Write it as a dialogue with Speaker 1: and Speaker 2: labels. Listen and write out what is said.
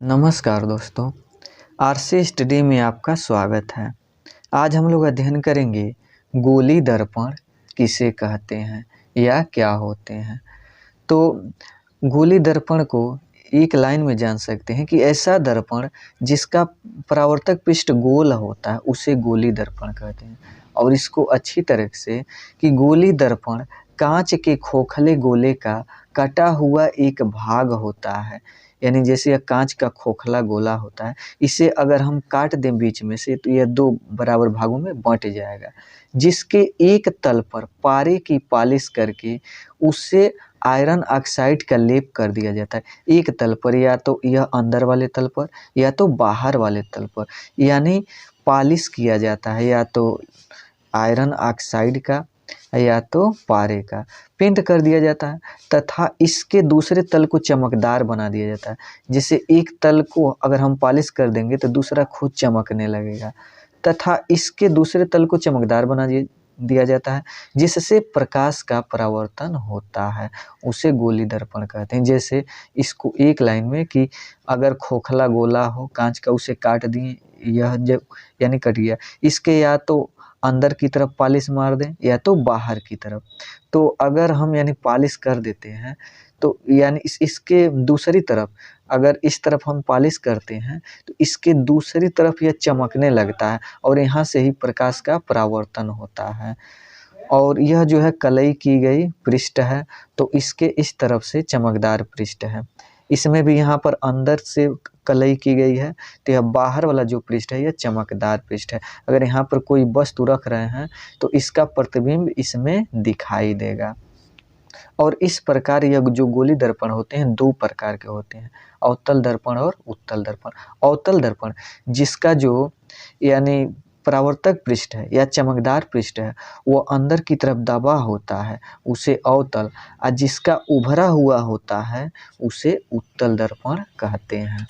Speaker 1: नमस्कार दोस्तों, RC study में आपका स्वागत है। आज हम लोग अध्ययन करेंगे गोली दर्पण किसे कहते हैं या क्या होते हैं। तो गोली दर्पण को एक लाइन में जान सकते हैं कि ऐसा दर्पण जिसका परावर्तक पृष्ठ गोल होता है उसे गोली दर्पण कहते हैं। और इसको अच्छी तरह से कि गोली दर्पण कांच के खोखले गोले का कटा हुआ एक भाग होता है। यानी जैसे यह कांच का खोखला गोला होता है, इसे अगर हम काट दें बीच में से तो यह दो बराबर भागों में बंट जाएगा, जिसके एक तल पर पारे की पॉलिश करके उससे आयरन ऑक्साइड का लेप कर दिया जाता है। एक तल पर, या तो यह अंदर वाले तल पर या तो बाहर वाले तल पर, यानी पॉलिश किया जाता है या तो आयरन ऑक्साइड का या तो पारे का पेंट कर दिया जाता है, तथा इसके दूसरे तल को चमकदार बना दिया जाता है। जिससे एक तल को अगर हम पॉलिश कर देंगे तो दूसरा खुद चमकने लगेगा, तथा इसके दूसरे तल को चमकदार बना दिया जाता है, जिससे प्रकाश का परावर्तन होता है। उसे गोली दर्पण कहते हैं। जैसे इसको एक लाइन में कि अगर खोखला गोला हो कांच का, उसे काट दिए, यह जब यानी कट गया, इसके या तो अंदर की तरफ पॉलिश मार दें या तो बाहर की तरफ। तो अगर हम यानी पॉलिश कर देते हैं तो यानी इसके दूसरी तरफ, अगर इस तरफ हम पॉलिश करते हैं तो इसके दूसरी तरफ यह चमकने लगता है और यहाँ से ही प्रकाश का परावर्तन होता है। और यह जो है कलई की गई पृष्ठ है, तो इसके इस तरफ से चमकदार पृष्ठ है। इसमें भी यहाँ पर अंदर से कलई की गई है, तो यह बाहर वाला जो पृष्ठ है यह चमकदार पृष्ठ है। अगर यहाँ पर कोई वस्तु रख रहे हैं तो इसका प्रतिबिंब इसमें दिखाई देगा। और इस प्रकार यह जो गोली दर्पण होते हैं दो प्रकार के होते हैं, अवतल दर्पण और उत्तल दर्पण। अवतल दर्पण जिसका जो यानी परावर्तक पृष्ठ है या चमकदार पृष्ठ है वो अंदर की तरफ दबा होता है, उसे अवतल, और जिसका उभरा हुआ होता है उसे उत्तल दर्पण कहते हैं।